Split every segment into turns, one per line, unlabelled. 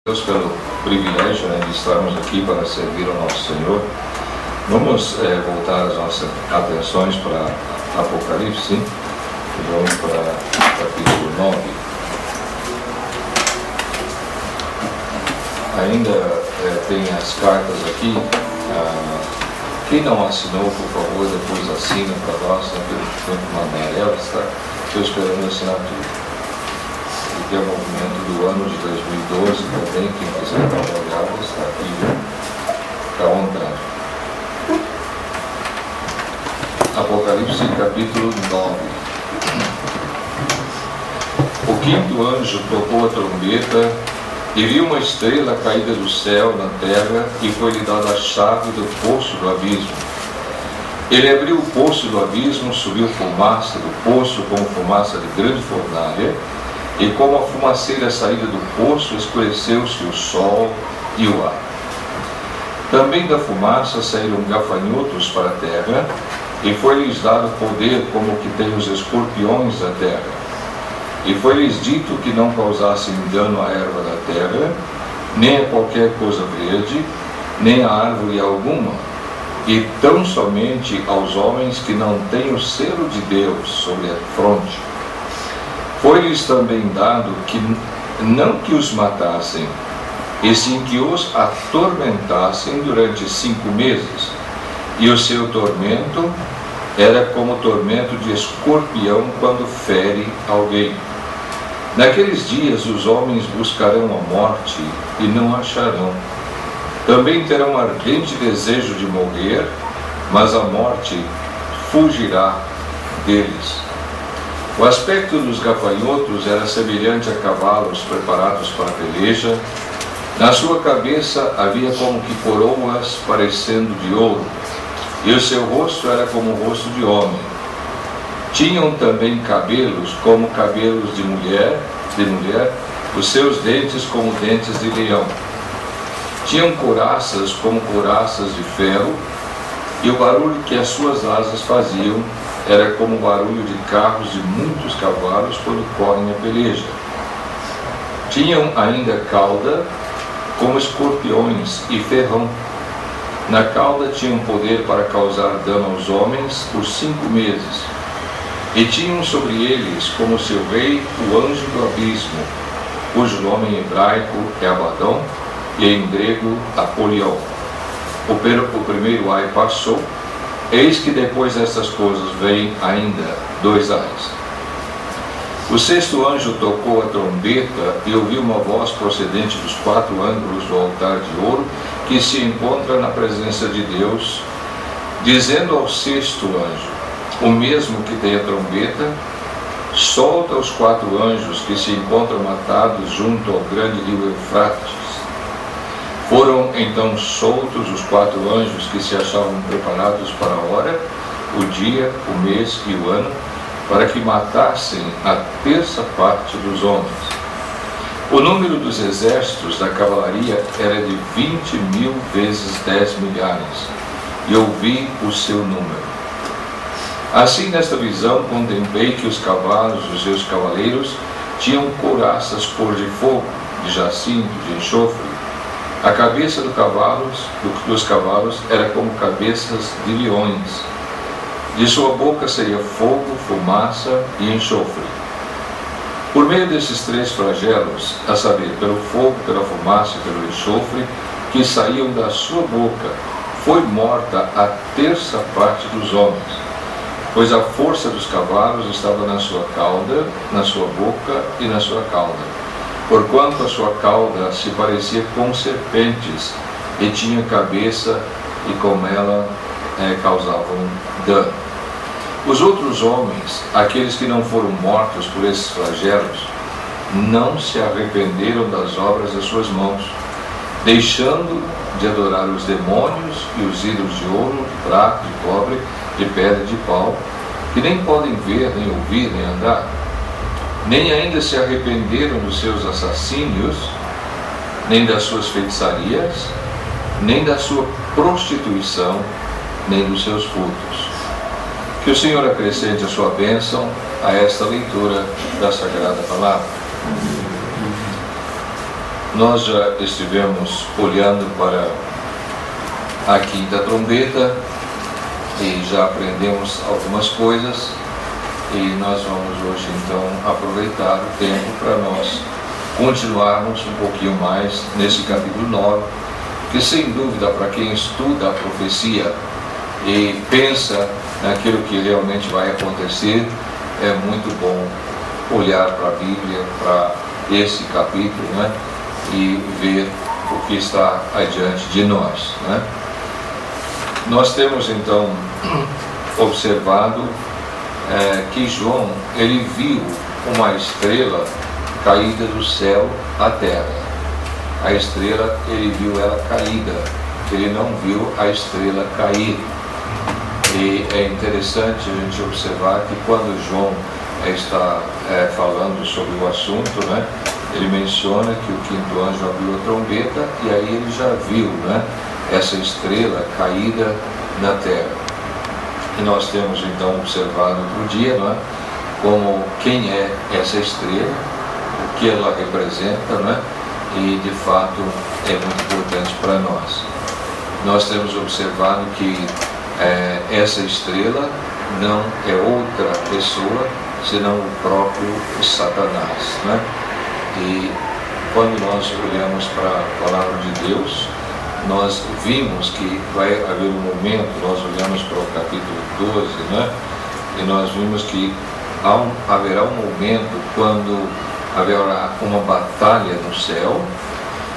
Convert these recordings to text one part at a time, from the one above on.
Deus pelo privilégio de estarmos aqui para servir ao nosso Senhor. Vamos voltar as nossas atenções para Apocalipse. Vamos para capítulo 9. Ainda tem as cartas aqui. Quem não assinou, por favor, depois assina para nós, tem que mandar elas, tá? Estou esperando a assinatura. E tem o movimento do ano de 2012 também, quem quiser dar uma olhada, está aqui à vontade. Apocalipse capítulo 9. O quinto anjo tocou a trombeta e viu uma estrela caída do céu na terra, e foi-lhe dada a chave do poço do abismo. Ele abriu o poço do abismo, subiu fumaça do poço como fumaça de grande fornalha, e como a fumaceira saída do poço, escureceu-se o sol e o ar. Também da fumaça saíram gafanhotos para a terra, e foi-lhes dado poder como o que tem os escorpiões da terra. E foi-lhes dito que não causassem dano à erva da terra, nem a qualquer coisa verde, nem a árvore alguma, e tão somente aos homens que não têm o selo de Deus sobre a fronte. Foi-lhes também dado que não que os matassem, e sim que os atormentassem durante 5 meses, e o seu tormento era como o tormento de escorpião quando fere alguém. Naqueles dias os homens buscarão a morte e não acharão. Também terão ardente desejo de morrer, mas a morte fugirá deles. O aspecto dos gafanhotos era semelhante a cavalos preparados para a peleja. Na sua cabeça havia como que coroas parecendo de ouro, e o seu rosto era como o rosto de homem. Tinham também cabelos como cabelos de mulher, os seus dentes como dentes de leão. Tinham couraças como couraças de ferro, e o barulho que as suas asas faziam era como o barulho de carros de muitos cavalos quando correm a peleja. Tinham ainda cauda como escorpiões e ferrão. Na cauda tinham poder para causar dano aos homens por 5 meses. E tinham sobre eles, como seu rei, o anjo do abismo, cujo nome em hebraico é Abaddon e em grego Apolion. O primeiro ai passou. Eis que depois destas coisas vem ainda 2 ais. O sexto anjo tocou a trombeta e ouviu uma voz procedente dos 4 ângulos do altar de ouro que se encontra na presença de Deus, dizendo ao sexto anjo, o mesmo que tem a trombeta: solta os 4 anjos que se encontram atados junto ao grande rio Eufrates. Foram então soltos os 4 anjos que se achavam preparados para a hora, o dia, o mês e o ano, para que matassem a 1/3 parte dos homens. O número dos exércitos da cavalaria era de 20.000 vezes 10 milhares, e ouvi o seu número. Assim, nesta visão, contemplei que os cavalos dos seus cavaleiros tinham couraças cor de fogo, de jacinto, de enxofre. A cabeça dos cavalos era como cabeças de leões. De sua boca seria fogo, fumaça e enxofre. Por meio desses 3 flagelos, a saber, pelo fogo, pela fumaça e pelo enxofre, que saíam da sua boca, foi morta a 1/3 parte dos homens, pois a força dos cavalos estava na sua cauda, na sua boca e na sua cauda, porquanto a sua cauda se parecia com serpentes, e tinha cabeça, e com ela causavam dano. Os outros homens, aqueles que não foram mortos por esses flagelos, não se arrependeram das obras das suas mãos, deixando de adorar os demônios e os ídolos de ouro, de prata, de cobre, de pedra e de pau, que nem podem ver, nem ouvir, nem andar. Nem ainda se arrependeram dos seus assassínios, nem das suas feitiçarias, nem da sua prostituição, nem dos seus furtos. Que o Senhor acrescente a sua bênção a esta leitura da Sagrada Palavra. Nós já estivemos olhando para a quinta trombeta e já aprendemos algumas coisas, e nós vamos hoje então aproveitar o tempo para nós continuarmos um pouquinho mais nesse capítulo 9, que sem dúvida, para quem estuda a profecia e pensa naquilo que realmente vai acontecer, é muito bom olhar para a Bíblia, para esse capítulo, né, e ver o que está adiante de nós, né? Nós temos então observado que João, ele viu uma estrela caída do céu à terra. A estrela, ele viu ela caída, ele não viu a estrela cair. E é interessante a gente observar que quando João está falando sobre o assunto, né, ele menciona que o quinto anjo abriu a trombeta, e aí ele já viu, né, essa estrela caída na terra. E nós temos então observado outro dia, não é, como quem é essa estrela, o que ela representa, né, e de fato é muito importante para nós. Nós temos observado que essa estrela não é outra pessoa senão o próprio Satanás, né? E quando nós olhamos para a palavra de Deus, nós vimos que vai haver um momento, nós olhamos para o capítulo 12, né? E nós vimos que haverá um momento quando haverá uma batalha no céu,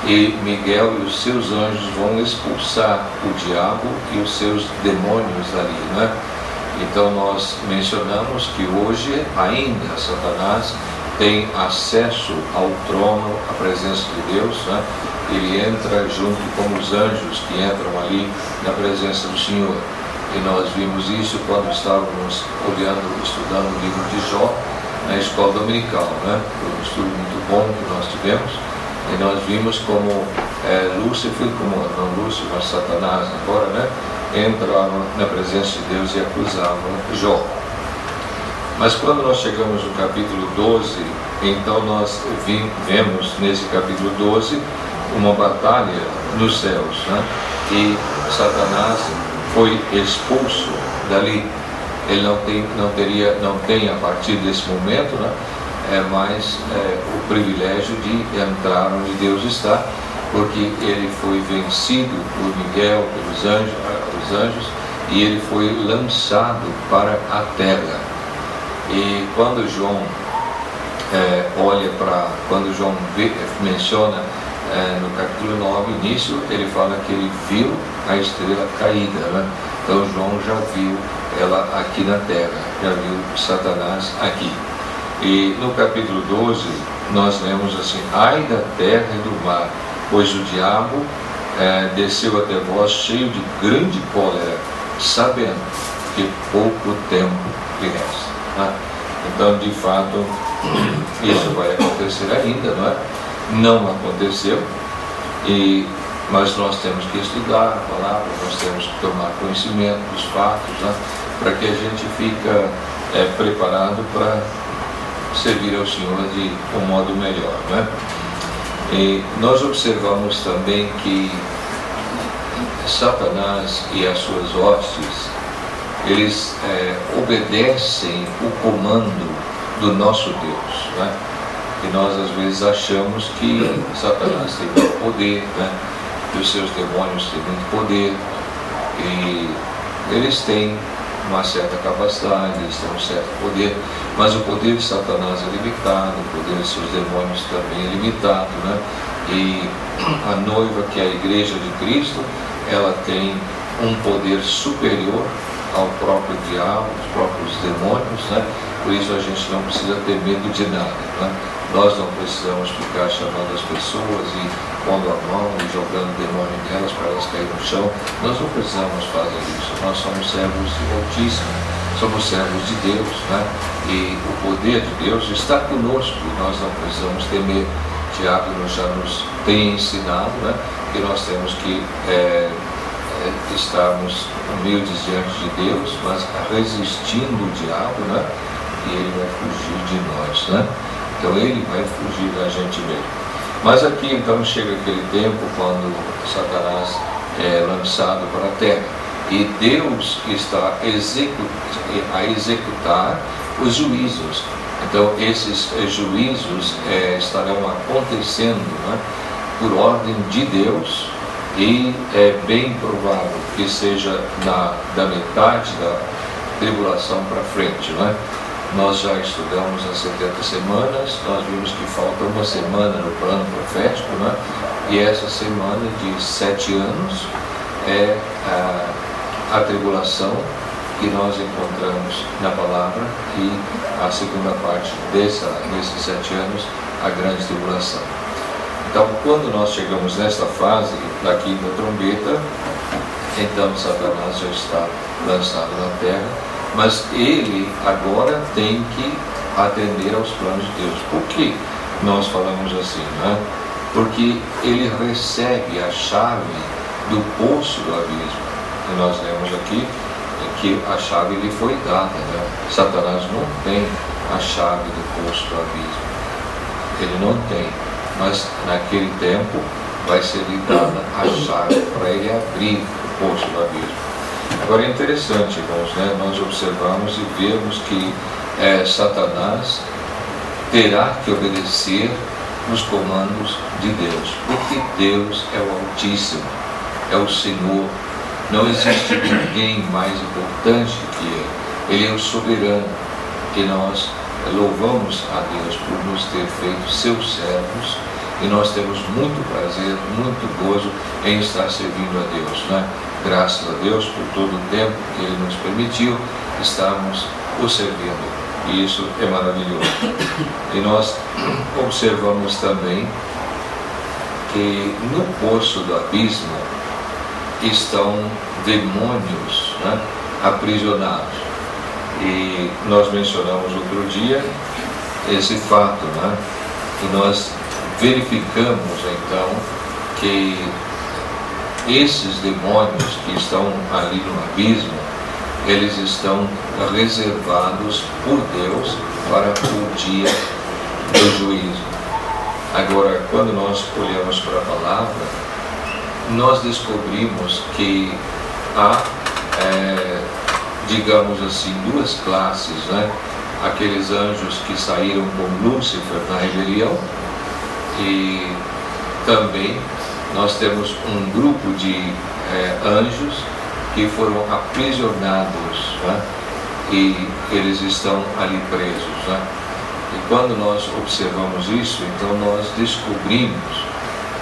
e Miguel e os seus anjos vão expulsar o diabo e os seus demônios ali, né? Então nós mencionamos que hoje ainda Satanás tem acesso ao trono, à presença de Deus, né? Ele entra junto com os anjos que entram ali na presença do Senhor. E nós vimos isso quando estávamos estudando o livro de Jó na escola dominical, né? Foi um estudo muito bom que nós tivemos. E nós vimos como Lúcifer, mas Satanás agora, né, entraram na presença de Deus e acusavam Jó. Mas quando nós chegamos no capítulo 12, então nós vemos nesse capítulo 12 uma batalha nos céus, né? E Satanás foi expulso dali. Ele não tem a partir desse momento, né, mas o privilégio de entrar onde Deus está, porque ele foi vencido por Miguel, pelos anjos, e ele foi lançado para a terra. E quando João quando João menciona no capítulo 9, início, ele fala que ele viu a estrela caída, né? Então João já viu ela aqui na terra, já viu Satanás aqui. E no capítulo 12 nós lemos assim: ai da terra e do mar, pois o diabo desceu até vós cheio de grande cólera, sabendo que pouco tempo lhe resta, né? Então, de fato, isso vai acontecer ainda, não é? Não aconteceu, mas nós temos que estudar a palavra, nós temos que tomar conhecimento dos fatos, né? Para que a gente fique preparado para servir ao Senhor de um modo melhor, né? E nós observamos também que Satanás e as suas hostes, eles obedecem o comando do nosso Deus, né? E nós às vezes achamos que Satanás tem muito poder, né? Que os seus demônios têm muito poder, e eles têm uma certa capacidade, eles têm um certo poder, mas o poder de Satanás é limitado, o poder de seus demônios também é limitado, né? E a noiva, que é a igreja de Cristo, ela tem um poder superior ao próprio diabo, aos próprios demônios, né? Por isso a gente não precisa ter medo de nada, né? Nós não precisamos ficar chamando as pessoas e pondo a mão e jogando demônio nelas para elas caírem no chão. Nós não precisamos fazer isso. Nós somos servos do Altíssimo, somos servos de Deus, né? E o poder de Deus está conosco e nós não precisamos temer. Tiago já nos tem ensinado, né, que nós temos que estarmos humildes diante de Deus, mas resistindo o diabo, né? E ele vai fugir de nós, né? Então ele vai fugir da gente mesmo.
Mas aqui então chega aquele tempo quando Satanás é lançado para a terra e Deus está a executar os juízos. Então esses juízos estarão acontecendo, né, por ordem de Deus, e é bem provável que seja da metade da tribulação para frente, né? Nós já estudamos as 70 semanas, nós vimos que falta uma semana no plano profético, né? E essa semana de 7 anos é a tribulação que nós encontramos na palavra, e a segunda parte desses 7 anos, a grande tribulação. Então, quando nós chegamos nesta fase daqui da trombeta, então Satanás já está lançado na terra, mas ele agora tem que atender aos planos de Deus. Por que nós falamos assim, né? Porque ele recebe a chave do poço do abismo. E nós lemos aqui que a chave lhe foi dada, né? Satanás não tem a chave do poço do abismo. Ele não tem. Mas naquele tempo vai ser lhe dada a chave para ele abrir o poço do abismo. Agora é interessante, irmãos, né? Nós observamos e vemos que Satanás terá que obedecer os comandos de Deus, porque Deus é o Altíssimo, é o Senhor. Não existe ninguém mais importante que Ele. Ele é o soberano, e nós louvamos a Deus por nos ter feito seus servos, e nós temos muito prazer, muito gozo em estar servindo a Deus, né? Graças a Deus por todo o tempo que Ele nos permitiu estarmos o servindo, e isso é maravilhoso. E nós observamos também que no poço do abismo estão demônios, né, aprisionados. E nós mencionamos outro dia esse fato, né? E nós verificamos então que esses demônios que estão ali no abismo, eles estão reservados por Deus para o dia do juízo. Agora, quando nós olhamos para a palavra, nós descobrimos que há, digamos assim, duas classes, né? Aqueles anjos que saíram com Lúcifer na rebelião, e também nós temos um grupo de anjos que foram aprisionados, né? E eles estão ali presos, né? E quando nós observamos isso, então nós descobrimos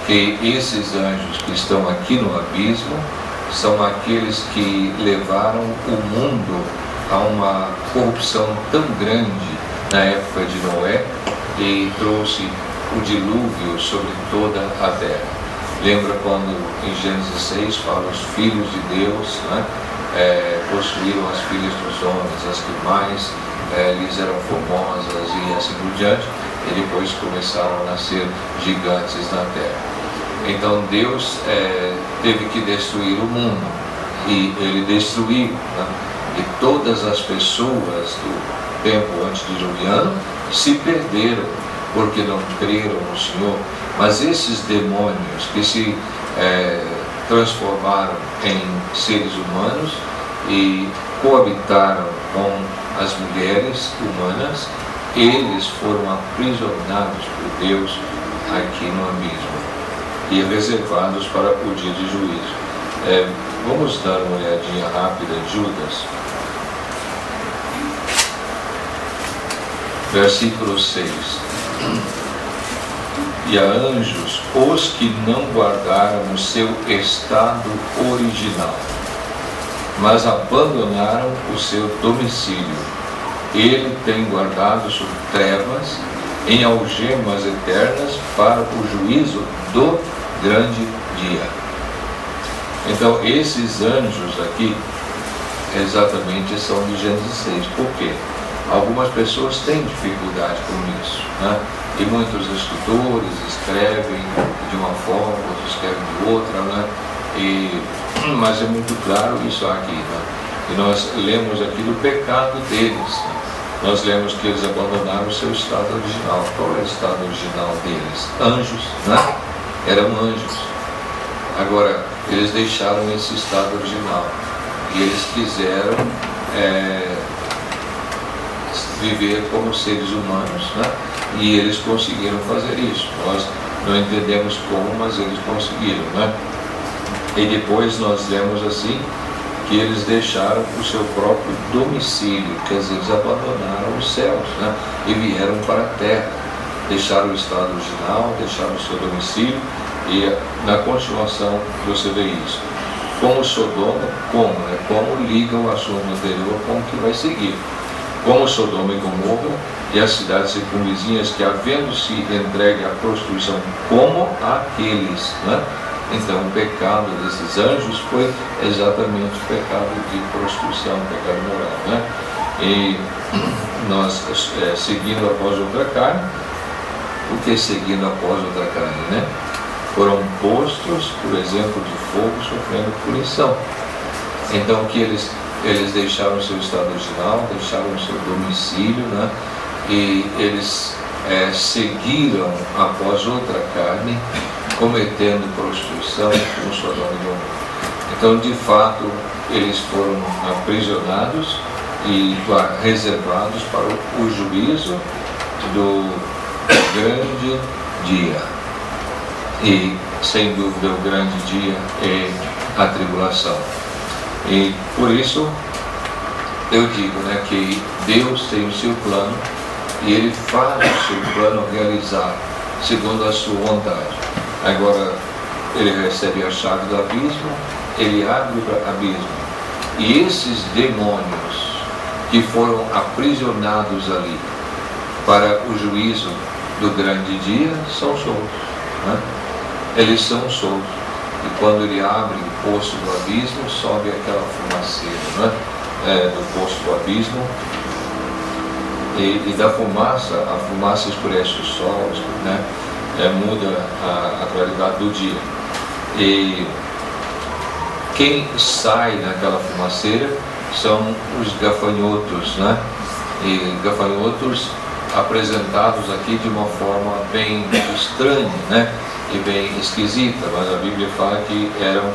que esses anjos que estão aqui no abismo são aqueles que levaram o mundo a uma corrupção tão grande na época de Noé e trouxe o dilúvio sobre toda a terra. Lembra quando em Gênesis 6 fala os filhos de Deus, né, possuíram as filhas dos homens, as que mais lhes eram formosas e assim por diante, e depois começaram a nascer gigantes na terra. Então Deus teve que destruir o mundo, e Ele destruiu, né? E todas as pessoas do tempo antediluviano se perderam, porque não creram no Senhor. Mas esses demônios que se transformaram em seres humanos e coabitaram com as mulheres humanas, eles foram aprisionados por Deus aqui no abismo e reservados para o dia de juízo. Vamos dar uma olhadinha rápida em Judas, versículo 6. E a anjos, os que não guardaram o seu estado original, mas abandonaram o seu domicílio, ele tem guardado sob trevas, em algemas eternas, para o juízo do grande dia. Então esses anjos aqui exatamente são de Gênesis 6. Por quê? Algumas pessoas têm dificuldade com isso, né? E muitos escritores escrevem de uma forma, outros escrevem de outra, né? Mas é muito claro isso aqui, né? E nós lemos aqui do pecado deles, né?
nós lemos que eles abandonaram o seu estado original. Qual é o estado original deles? Anjos, né? Eram anjos. Agora, eles deixaram esse estado original e eles quiseram viver como seres humanos, né? E eles conseguiram fazer isso. Nós não entendemos como, mas eles conseguiram, né? E depois nós lemos assim, que eles deixaram o seu próprio domicílio, quer dizer, eles abandonaram os céus, né? E vieram para a terra, deixaram o estado original, deixaram o seu domicílio, e na continuação você vê isso. Como Sodoma, como liga o assunto anterior com o que vai seguir. Como Sodoma e Gomorra e as cidades circunvizinhas que, havendo-se entregue à prostituição como aqueles, né? Então o pecado desses anjos foi exatamente o pecado de prostituição, o pecado moral, né? E nós, seguindo após outra carne, o que seguindo após outra carne, né? Foram postos, por exemplo, de fogo, sofrendo punição. Então que eles deixaram o seu estado original, deixaram o seu domicílio, né? E eles seguiram após outra carne, cometendo prostituição com Sodoma e Gomorra. Então, de fato, eles foram aprisionados e reservados para o juízo do grande dia. E, sem dúvida, o grande dia é a tribulação. E, por isso, eu digo, né, que Deus tem o seu plano e Ele faz o seu plano realizar segundo a sua vontade. Agora, Ele recebe a chave do abismo, Ele abre o abismo. E esses demônios que foram aprisionados ali para o juízo do grande dia são soltos, né? Eles são soltos. E quando Ele abre o poço do abismo, sobe aquela fumaceira, né? Do poço do abismo. E da fumaça, a fumaça escurece o sol, né? Muda a claridade do dia. E quem sai naquela fumaceira são os gafanhotos, né? E gafanhotos apresentados aqui de uma forma bem estranha, né? E bem esquisita, mas a Bíblia fala que eram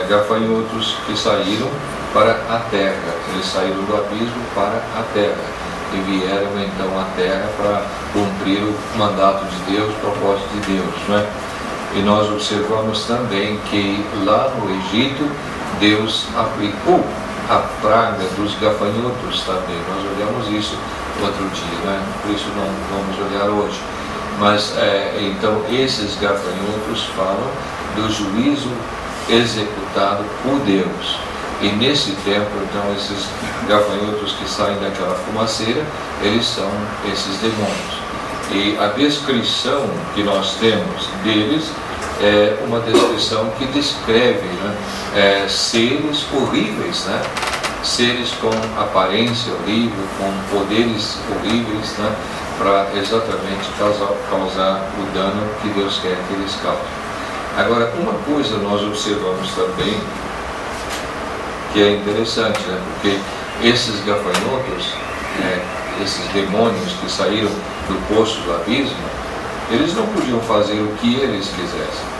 gafanhotos que saíram para a terra. Eles saíram do abismo para a terra e vieram então à terra para cumprir o mandato de Deus, o propósito de Deus, né? E nós observamos também que lá no Egito Deus aplicou a praga dos gafanhotos também. Nós olhamos isso outro dia, né? Por isso não vamos olhar hoje. Mas então esses gafanhotos falam do juízo executado por Deus. E nesse tempo, então, esses gafanhotos que saem daquela fumaceira, eles são esses demônios. E a descrição que nós temos deles é uma descrição que descreve, né, seres horríveis, né? Seres com aparência horrível, com poderes horríveis, né? Para exatamente causar o dano que Deus quer que eles causem. Agora, uma coisa nós observamos também, que é interessante, né? Porque esses gafanhotos, esses demônios que saíram do poço do abismo, eles não podiam fazer o que eles quisessem.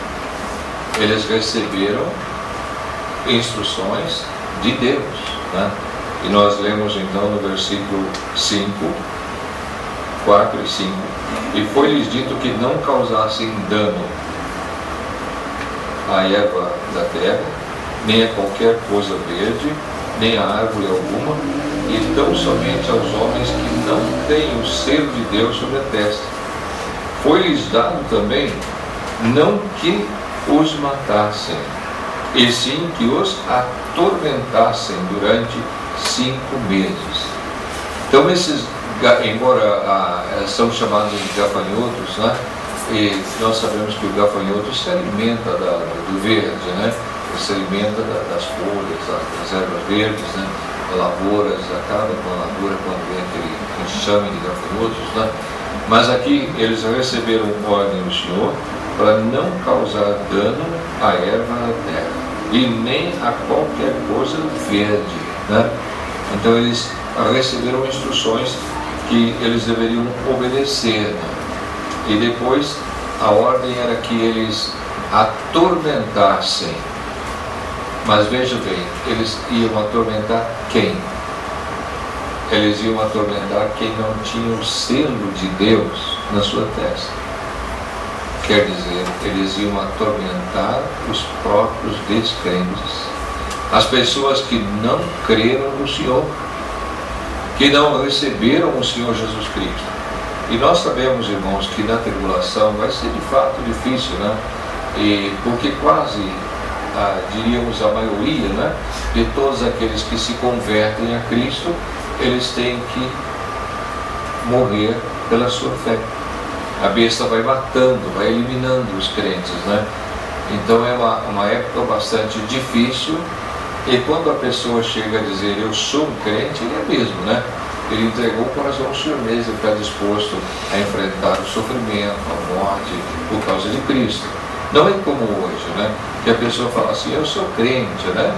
Eles receberam instruções de Deus, né? E nós lemos então no versículo 5, 4 e 5, e foi-lhes dito que não causassem dano à erva da terra, nem a qualquer coisa verde, nem a árvore alguma, e tão somente aos homens que não têm o selo de Deus sobre a testa. Foi-lhes dado também não que os matassem, e sim que os atormentassem durante 5 meses. Então esses, embora são chamados de gafanhotos, né? E nós sabemos que o gafanhoto se alimenta do verde, né? Ele se alimenta das folhas, das ervas verdes, né? Lavouras, acaba com a lavoura quando vem aquele enxame de gafanhotos, né? Mas aqui eles receberam ordem do Senhor para não causar dano à erva da terra e nem a qualquer coisa verde, né? Então eles receberam instruções que eles deveriam obedecer, né? E depois a ordem era que eles atormentassem. Mas veja bem, eles iam atormentar quem? Eles iam atormentar quem não tinha o selo de Deus na sua testa. Quer dizer, eles iam atormentar os próprios descrentes, as pessoas que não creram no Senhor, que não receberam o Senhor Jesus Cristo. E nós sabemos, irmãos, que na tribulação vai ser de fato difícil, né? E porque quase, diríamos a maioria, né, de todos aqueles que se convertem a Cristo, eles têm que morrer pela sua fé. A besta vai matando, vai eliminando os crentes, né? Então é uma época bastante difícil. E quando a pessoa chega a dizer eu sou um crente, ele é mesmo, né? Ele entregou o coração ao Senhor mesmo, ele está disposto a enfrentar o sofrimento, a morte, por causa de Cristo. Não é como hoje, né? Que a pessoa fala assim, eu sou crente, né?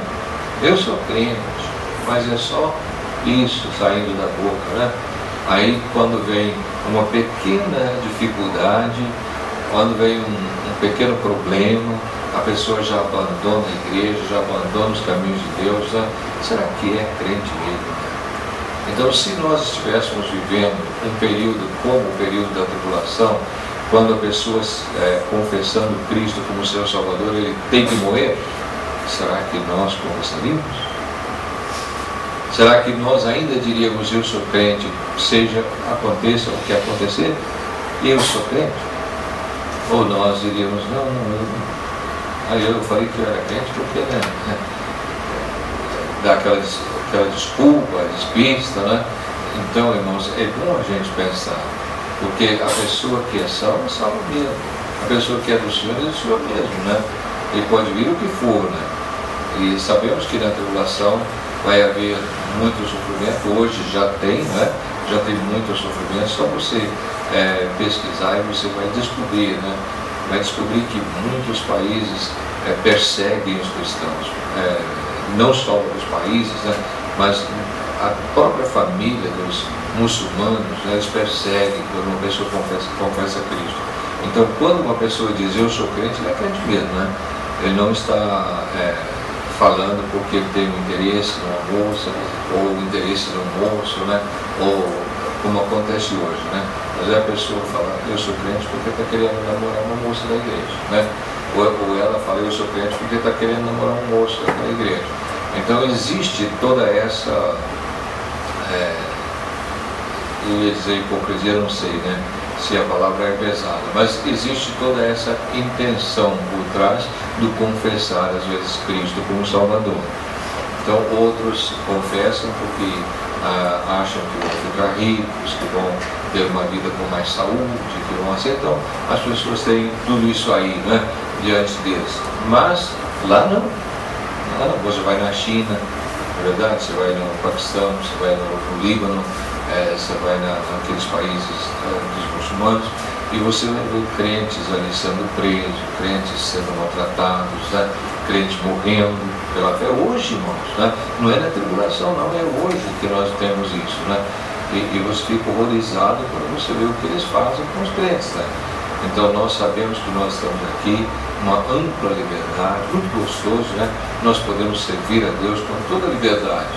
Eu sou crente, mas é só isso saindo da boca, né? Aí quando vem uma pequena dificuldade, quando vem um pequeno problema, a pessoa já abandona a igreja, já abandona os caminhos de Deus, né? Será que é crente mesmo? Então, se nós estivéssemos vivendo um período como o período da tribulação, quando a pessoa confessando Cristo como seu Salvador, ele tem que morrer, será que nós confessaríamos? Será que nós ainda diríamos, eu sou crente, aconteça o que acontecer, eu sou crente? Ou nós diríamos, não. Aí eu falei que eu era crente porque, né? Dá aquela desculpa, despista, né? Então, irmãos, é bom a gente pensar, porque a pessoa que é salva mesmo. A pessoa que é do Senhor é do Senhor mesmo, né? Ele pode vir o que for, né? E sabemos que na tribulação vai haver muito sofrimento, hoje já tem, né? Já tem muito sofrimento, só você pesquisar e você vai descobrir, né? Vai descobrir que muitos países perseguem os cristãos, não só os países, né? Mas a própria família dos muçulmanos, né? Eles perseguem quando uma pessoa confessa Cristo. Então, quando uma pessoa diz eu sou crente, ele é crente mesmo, né? Ele não está falando porque ele tem um interesse numa moça, ou um interesse no moço, né? Ou como acontece hoje, né? Mas a pessoa fala, eu sou crente porque está querendo namorar uma moça da igreja, né? Ou ela fala, eu sou crente porque está querendo namorar um moço da igreja. Então existe toda essa, eu ia dizer hipocrisia, não sei, né? Se a palavra é pesada, mas existe toda essa intenção por trás do confessar, às vezes, Cristo como Salvador. Então outros confessam porque acham que vão ficar ricos, que vão ter uma vida com mais saúde, que vão assim. Então as pessoas têm tudo isso aí, né, diante deles. Mas lá não. Você vai na China, na verdade, você vai no Paquistão, você vai no Líbano, você vai naqueles países dos muçulmanos, e você vai ver crentes ali sendo presos, crentes sendo maltratados, né? Crentes morrendo pela fé. Hoje, irmãos, né? Não é na tribulação, não, é hoje que nós temos isso, né? E você fica horrorizado quando você vê o que eles fazem com os crentes, né? Então nós sabemos que nós estamos aqui, uma ampla liberdade, muito gostoso, né? Nós podemos servir a Deus com toda a liberdade.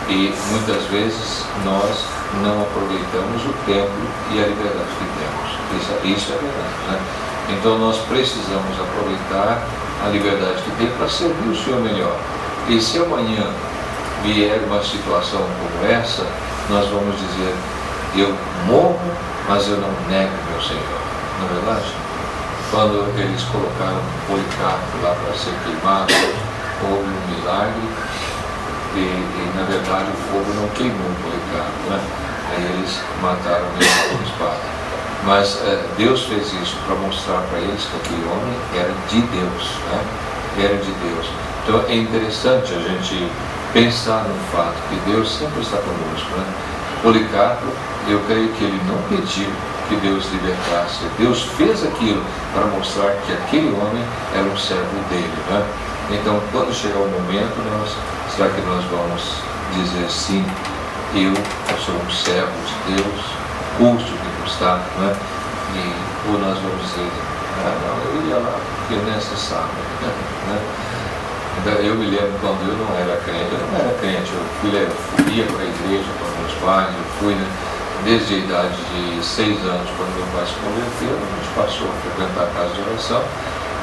E muitas vezes nós não aproveitamos o tempo e a liberdade que temos. Isso é verdade, né? Então nós precisamos aproveitar a liberdade que tem para servir o Senhor melhor. E se amanhã vier uma situação como essa, nós vamos dizer, eu morro, mas eu não nego meu Senhor. Não é verdade? Quando eles colocaram Policarpo lá para ser queimado, houve um milagre e na verdade o fogo não queimou o Policarpo, né? Aí eles mataram ele com espada. Mas Deus fez isso para mostrar para eles que aquele homem era de Deus, né? Era de Deus. Então é interessante a gente pensar no fato que Deus sempre está conosco, né? Policarpo, eu creio que ele não pediu que Deus libertasse. Deus fez aquilo para mostrar que aquele homem era um servo dele, né? Então, quando chegar o momento, será que nós vamos
dizer sim, eu sou um servo de Deus, custo que custar, não é? Ou nós vamos dizer, não, eu ia lá porque é necessário, né? Então, eu me lembro quando eu não era crente, eu ia para a igreja com meus pais, eu fui, né? Desde a idade de 6 anos, quando meu pai se converteu, a gente passou a frequentar a casa de oração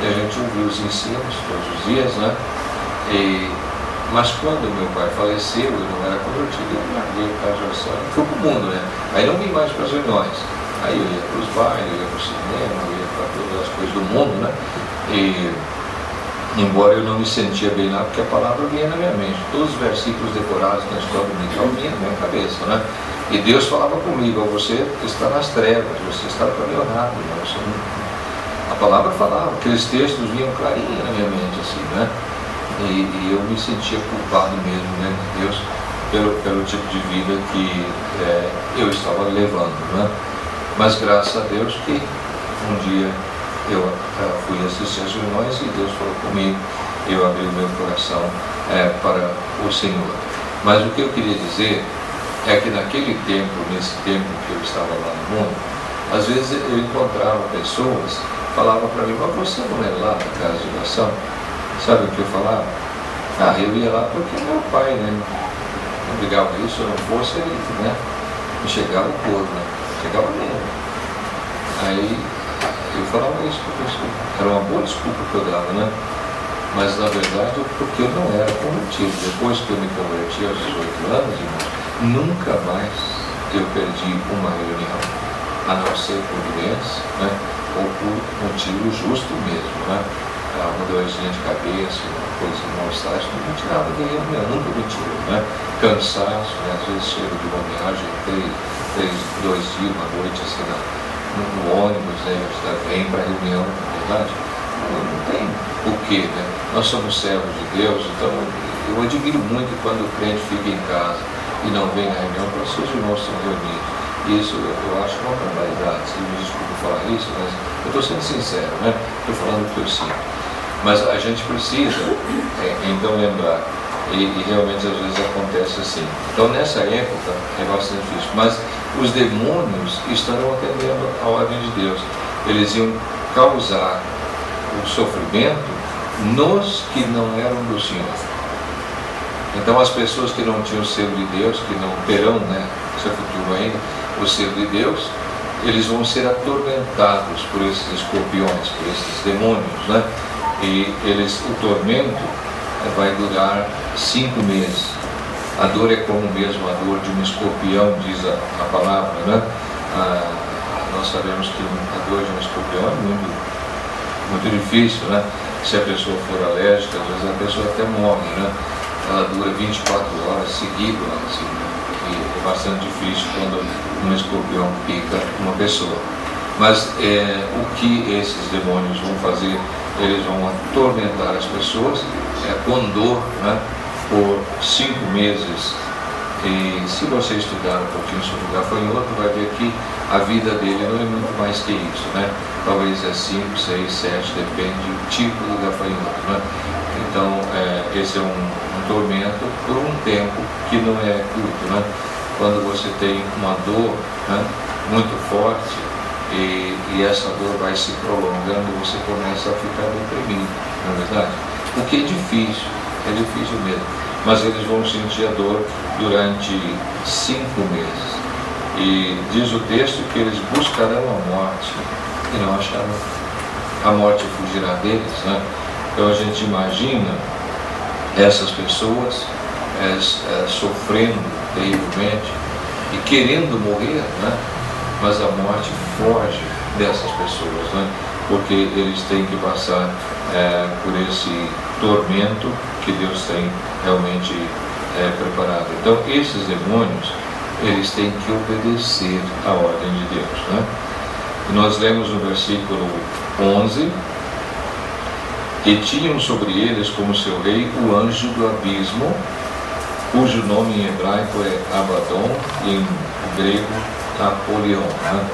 e a gente ouviu os ensinos todos os dias, né? Mas quando meu pai faleceu, eu não era convertido, eu larguei a casa de oração e fui para o mundo, né? Aí não vim mais para as reuniões. Aí eu ia para os bailes, eu ia para o cinema, eu ia para todas as coisas do mundo, né? Embora eu não me sentia bem lá, porque a palavra vinha na minha mente. Todos os versículos decorados na escola dominical vinham na minha cabeça, né? E Deus falava comigo, você está nas trevas, você está no caminho errado. A palavra falava, aqueles textos vinham clarinhos na minha mente, assim, né? E eu me sentia culpado mesmo, né, de Deus, pelo tipo de vida que eu estava levando, né? Mas graças a Deus que um dia eu fui assistir às reuniões e Deus falou comigo, eu abri o meu coração para o Senhor. Mas o que eu queria dizer é que naquele tempo, nesse tempo que eu estava lá no mundo, às vezes eu encontrava pessoas, falavam para mim, mas você não é lá na casa de oração? Sabe o que eu falava? Eu ia lá porque meu pai, né, não brigava isso, se eu não fosse, ele, né, me chegava o corpo, né, chegava mesmo. Aí eu falava isso para a pessoa, era uma boa desculpa que eu dava, né? Mas na verdade porque eu não era convertido. Depois que eu me converti aos 18 anos, irmãos, nunca mais eu perdi uma reunião, a não ser por doença, né? Ou por motivo justo mesmo, né? Uma dorzinha de cabeça, uma coisa de mal-estar, isso não me tirava de reunião, nunca me tirou, né? Cansaço, né? Às vezes chego de uma viagem, 2 dias, uma noite, assim, no ônibus, né? Vem para a reunião, na verdade. Não tem porquê, né? Nós somos servos de Deus, então eu admiro muito quando o crente fica em casa e não vem na reunião para os seus irmãos se reunidos. Isso eu acho uma barbaridade. Você me desculpa falar isso, mas eu estou sendo sincero, né? Estou falando o que eu sinto. Mas a gente precisa, então, lembrar, e realmente às vezes acontece assim. Então, nessa época é bastante difícil, mas os demônios estarão atendendo a ordem de Deus. Eles iam causar o sofrimento nos que não eram do Senhor. Então, as pessoas que não tinham o selo de Deus, que não terão, né, seu futuro ainda, o selo de Deus, eles vão ser atormentados por esses escorpiões, por esses demônios, né? E o tormento vai durar 5 meses. A dor é como mesmo a dor de um escorpião, diz a palavra, né? Nós sabemos que a dor de um escorpião é muito difícil, né? Se a pessoa for alérgica, às vezes a pessoa até morre, né? Ela dura 24 horas seguidas, assim, né? E é bastante difícil quando um escorpião pica uma pessoa. Mas o que esses demônios vão fazer? Eles vão atormentar as pessoas com dor, né, por 5 meses. E se você estudar um pouquinho sobre o gafanhoto, vai ver que a vida dele não é muito mais que isso, né? Talvez é 5, 6, 7, depende do tipo do gafanhoto, né? Então, esse é um tormento por um tempo que não é curto, né? Quando você tem uma dor, né, muito forte, e essa dor vai se prolongando, você começa a ficar deprimido, não é verdade? O que é difícil mesmo, mas eles vão sentir a dor durante 5 meses. E diz o texto que eles buscarão a morte e não acharão. A morte fugirá deles, né? Então a gente imagina essas pessoas sofrendo terrivelmente e querendo morrer, né? Mas a morte foge dessas pessoas, né? Porque eles têm que passar por esse tormento que Deus tem realmente preparado. Então, esses demônios, eles têm que obedecer à ordem de Deus, né? E nós lemos no versículo 11, que tinham sobre eles como seu rei o anjo do abismo, cujo nome em hebraico é Abaddon e em grego Apolion, né?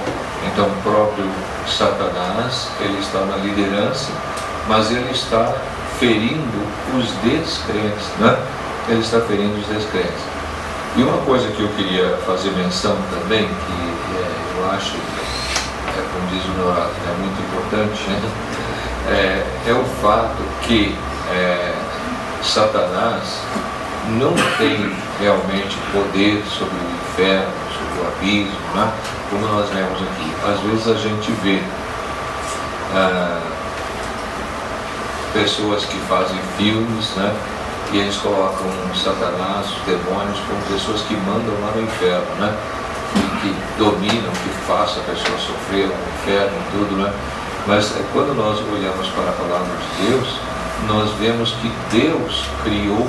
Então, o próprio Satanás, ele está na liderança, mas ele está ferindo os descrentes, né? Ele está ferindo os descrentes.
E uma coisa que eu queria fazer menção também, que eu acho, como diz o meu oráculo, é muito importante, né? É o fato que Satanás não tem realmente poder sobre o inferno, sobre o abismo, né? Como nós vemos aqui. Às vezes a gente vê pessoas que fazem filmes, né? E eles colocam Satanás, os demônios, como pessoas que mandam lá no inferno, né? E que dominam, que fazem a pessoa sofrer no inferno e tudo, né? Mas quando nós olhamos para a palavra de Deus, nós vemos que Deus criou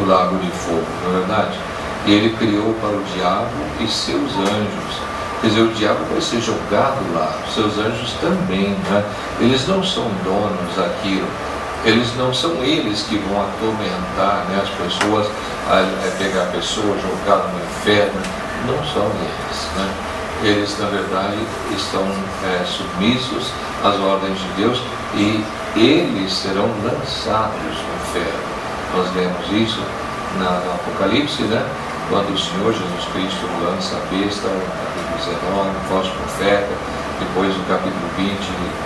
o lago de fogo, não é verdade? E Ele criou para o diabo e seus anjos. Quer dizer, o diabo vai ser jogado lá, seus anjos também, né? Eles não são donos daquilo. Eles não são eles que vão atormentar, né, as pessoas, pegar a pessoa, jogá-la no inferno. Não são eles, né? Eles, na verdade, estão submissos às ordens de Deus e eles serão lançados no inferno. Nós lemos isso no Apocalipse, né? Quando o Senhor Jesus Cristo lança a besta, no capítulo 19, o falso profeta, depois no capítulo 20,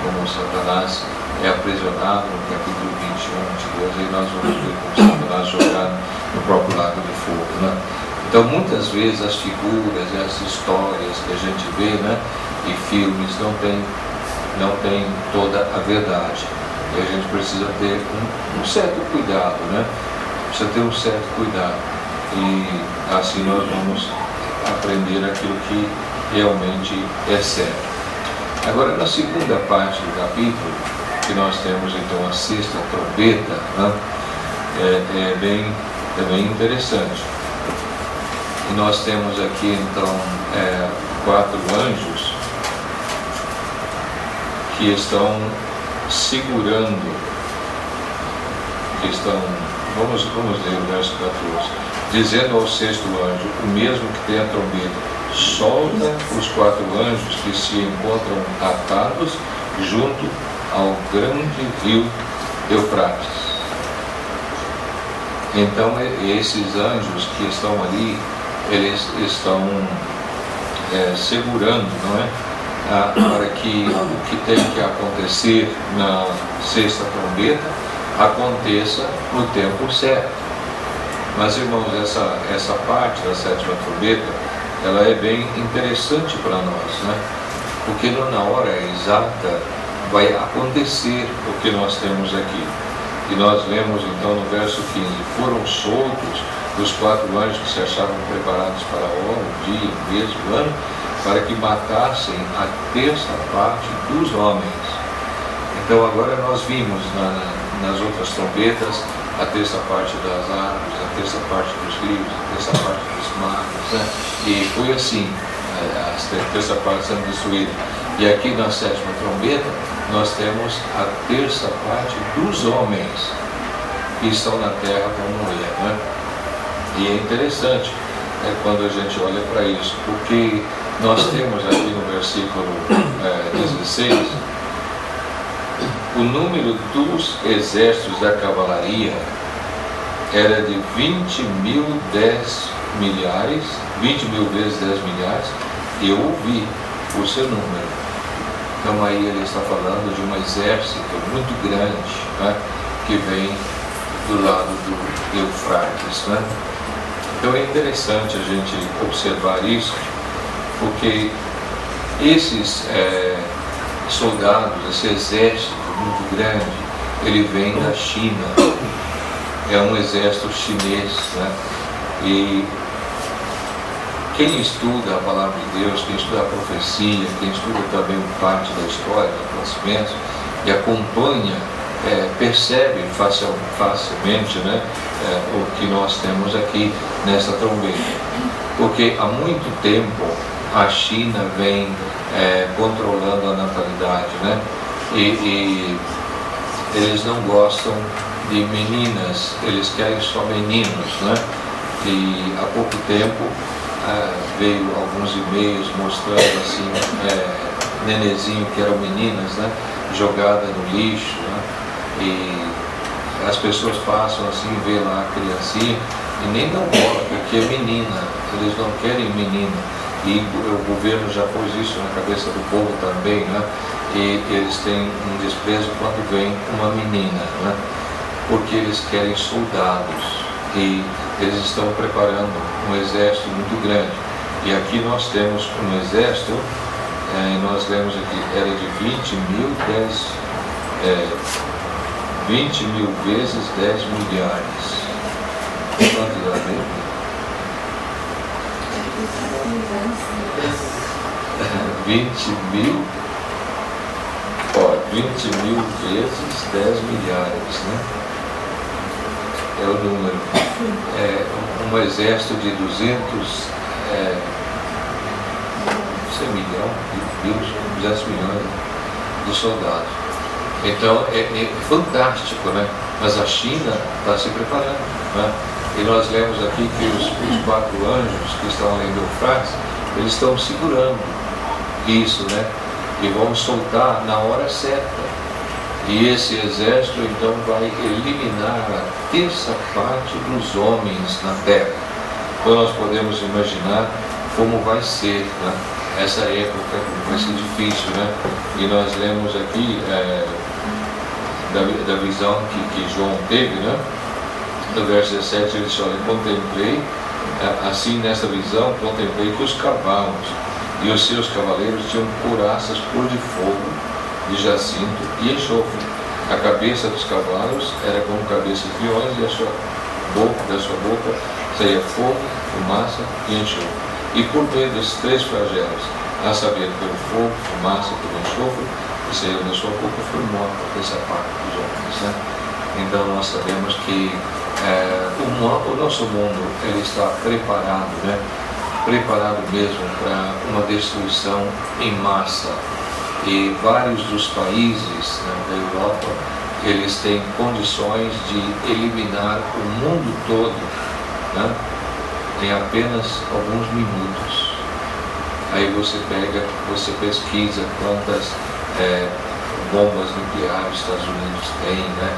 como Satanás é aprisionado, no capítulo 21, 22, aí nós vamos ver como Satanás jogado no próprio lago de fogo, né? Então, muitas vezes as figuras e as histórias que a gente vê, né, em filmes não tem toda a verdade. E a gente precisa ter um certo cuidado, né? Precisa ter um certo cuidado. E assim nós vamos aprender aquilo que realmente é certo. Agora, na segunda parte do capítulo, que nós temos então a sexta trombeta, né? É bem interessante. E nós temos aqui então 4 anjos que estão segurando, vamos ler o verso 14, dizendo ao sexto anjo, o mesmo que tem a trombeta, solta os 4 anjos que se encontram atados junto ao grande rio Eufrates. Então esses anjos que estão ali, eles estão segurando, não é? Para que o que tem que acontecer na sexta trombeta aconteça no tempo certo. Mas, irmãos, essa parte da sétima trombeta, ela é bem interessante para nós, né? Porque na hora exata vai acontecer o que nós temos aqui. E nós lemos então no verso 15, foram soltos os 4 anjos que se achavam preparados para a hora, o dia, o mês, o ano, para que matassem a terça parte dos homens. Então agora nós vimos nas outras trombetas a terça parte das árvores, a terça parte dos rios, a terça parte dos mares, né? E foi assim, a terça parte sendo destruída. E aqui na sétima trombeta nós temos a terça parte dos homens que estão na terra para morrer, né? E é interessante quando a gente olha para isso, porque nós temos aqui no versículo 16 o número dos exércitos da cavalaria era de 20 mil 10 milhares, 20 mil vezes 10 milhares, e eu ouvi o seu número. Então aí ele está falando de um exército muito grande, né, que vem do lado do Eufrates, né? Então é interessante a gente observar isso, porque esses soldados, esse exército muito grande, ele vem da China, é um exército chinês, né? E quem estuda a palavra de Deus, quem estuda a profecia, quem estuda também parte da história, dos acontecimentos, e acompanha, percebe facilmente, né, o que nós temos aqui nessa trombeta. Porque há muito tempo a China vem controlando a natalidade, né? E eles não gostam de meninas, eles querem só meninos, né? E há pouco tempo veio alguns e-mails mostrando assim, nenezinho que eram meninas, né? Jogada no lixo, né? E as pessoas passam assim, vê lá a criancinha
e nem dão bola, porque é menina, eles não querem menina. E o governo já pôs isso na cabeça do povo também, né? E eles têm um desprezo quando vem uma menina, né? Porque eles querem soldados e eles estão preparando um exército muito grande. E aqui nós temos um exército, nós lemos aqui, era de 20 mil vezes 10 milhares. Quanto dá mesmo? 20 mil vezes 10 milhares, né? É o número. Um exército de 200 milhões de soldados. Então é fantástico, né? Mas a China está se preparando, né? E nós lemos aqui que os 4 anjos que estão além do Eufrates, eles estão segurando isso, né? E vão soltar na hora certa. E esse exército então vai eliminar a terça parte dos homens na terra. Então nós podemos imaginar como vai ser, né? Essa época vai ser difícil, né? E nós lemos aqui da visão que João teve, né? No verso 17 ele diz: olha, contemplei, assim nessa visão, contemplei que os cavalos e os seus cavaleiros tinham couraças cor de fogo, de jacinto e enxofre. A cabeça dos cavalos era como cabeça de leões, e da sua boca saía fogo, fumaça e enxofre. E por meio desses 3 flagelos, a saber, pelo fogo, fumaça e pelo enxofre, que saía da sua boca, foi morta essa parte dos homens, né? Então nós sabemos que o nosso mundo ele está preparado, né? Preparado mesmo para uma destruição em massa. E vários dos países, né, da Europa, eles têm condições de eliminar o mundo todo, né, em apenas alguns minutos. Aí você pesquisa quantas bombas nucleares os Estados Unidos têm, né?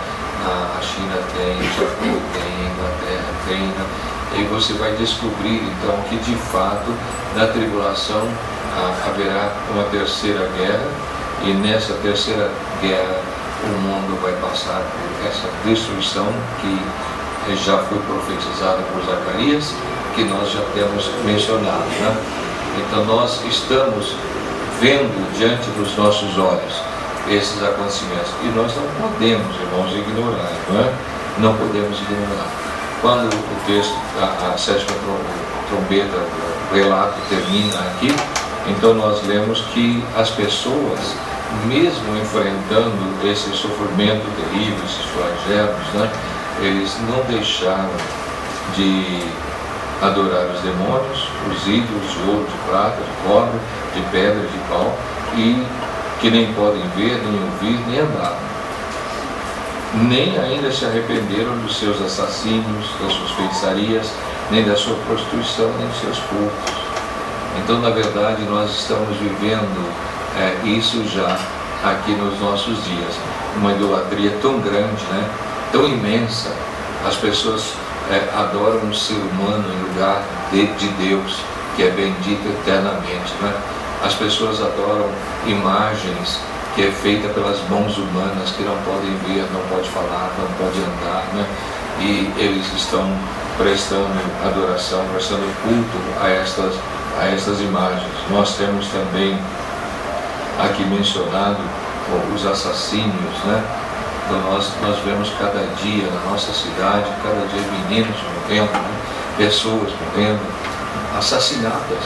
A China tem, o Japão tem, a Inglaterra tem, né? E você vai descobrir então que de fato na tribulação haverá uma terceira guerra, e nessa terceira guerra o mundo vai passar por essa destruição que já foi profetizada por Zacarias, que nós já temos mencionado, né? Então nós estamos vendo diante dos nossos olhos esses acontecimentos, e nós não podemos, irmãos, ignorar, não é? Não podemos ignorar. Quando o texto, a 7ª trombeta, o relato termina aqui, então nós lemos que as pessoas, mesmo enfrentando esse sofrimento terrível, esses flagelos, né, eles não deixaram de adorar os demônios, os ídolos de ouro, de prata, de cobre, de pedra, de pau, e que nem podem ver, nem ouvir, nem andar. Nem ainda se arrependeram dos seus assassínios, das suas feitiçarias, nem da sua prostituição, nem dos seus cultos. Então, na verdade, nós estamos vivendo isso já aqui nos nossos dias. Uma idolatria tão grande, né? Tão imensa. As pessoas adoram um ser humano em lugar de Deus, que é bendito eternamente, né? As pessoas adoram imagens que é feita pelas mãos humanas, que não podem ver, não pode falar, não pode andar, né? E eles estão prestando adoração, prestando culto a estas imagens. Nós temos também aqui mencionado os assassínios, né? Então nós vemos cada dia na nossa cidade, cada dia meninos morrendo, né? Pessoas morrendo, assassinadas.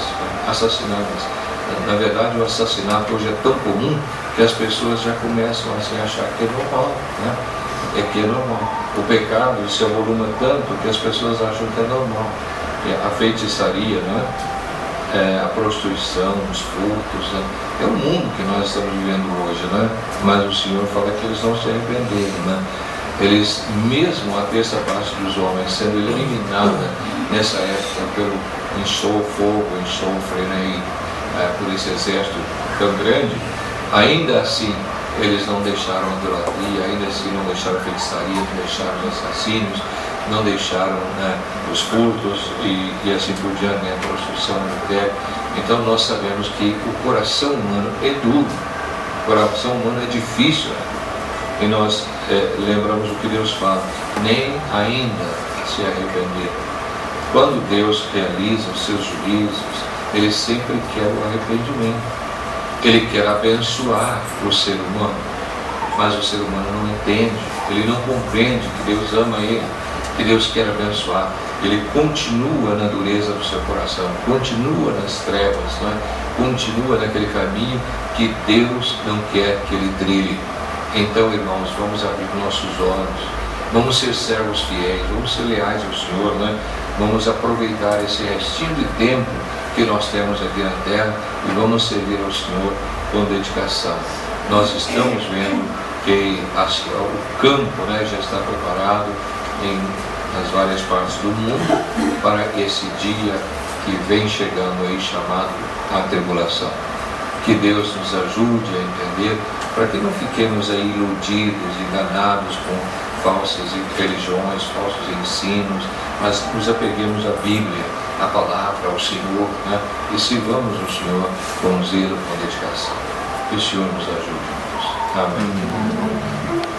Na verdade, o assassinato hoje é tão comum que as pessoas já começam a se achar que é normal, né? Que é normal. O pecado se avoluma tanto que as pessoas acham que é normal. A feitiçaria, né? A prostituição, os furtos, né? É o mundo que nós estamos vivendo hoje, né? Mas o Senhor fala que eles não se arrependeram, né? Eles, mesmo a terça parte dos homens sendo eliminada nessa época pelo enxofre, né? Por esse exército tão grande, ainda assim eles não deixaram a idolatria, ainda assim não deixaram a feitiçaria, não deixaram os assassínios,
não deixaram, né, os furtos e assim por diante, né, a prostituição, o adultério. Então nós sabemos que o coração humano é duro, o coração humano é difícil, né? E nós lembramos o que Deus fala, nem ainda se arrepender. Quando Deus realiza os seus juízos, Ele sempre quer o arrependimento. Ele quer abençoar o ser humano, mas o ser humano não entende, ele não compreende que Deus ama ele, que Deus quer abençoar. Ele continua na dureza do seu coração, continua nas trevas, né? Continua naquele caminho que Deus não quer que ele trilhe. Então, irmãos, vamos abrir nossos olhos, vamos ser servos fiéis, vamos ser leais ao Senhor, né? Vamos aproveitar esse restinho de tempo que nós temos aqui na terra e vamos servir ao Senhor com dedicação. Nós estamos vendo que o campo, né, já está preparado nas várias partes do mundo para esse dia que vem chegando aí, chamado a tribulação. Que Deus nos ajude a entender, para que não fiquemos aí iludidos, enganados com falsas religiões, falsos ensinos, mas nos apeguemos à Bíblia, à palavra, ao Senhor, né? E sirvamos o Senhor com zelo, com dedicação. Que o Senhor nos ajude, irmãos. Amém.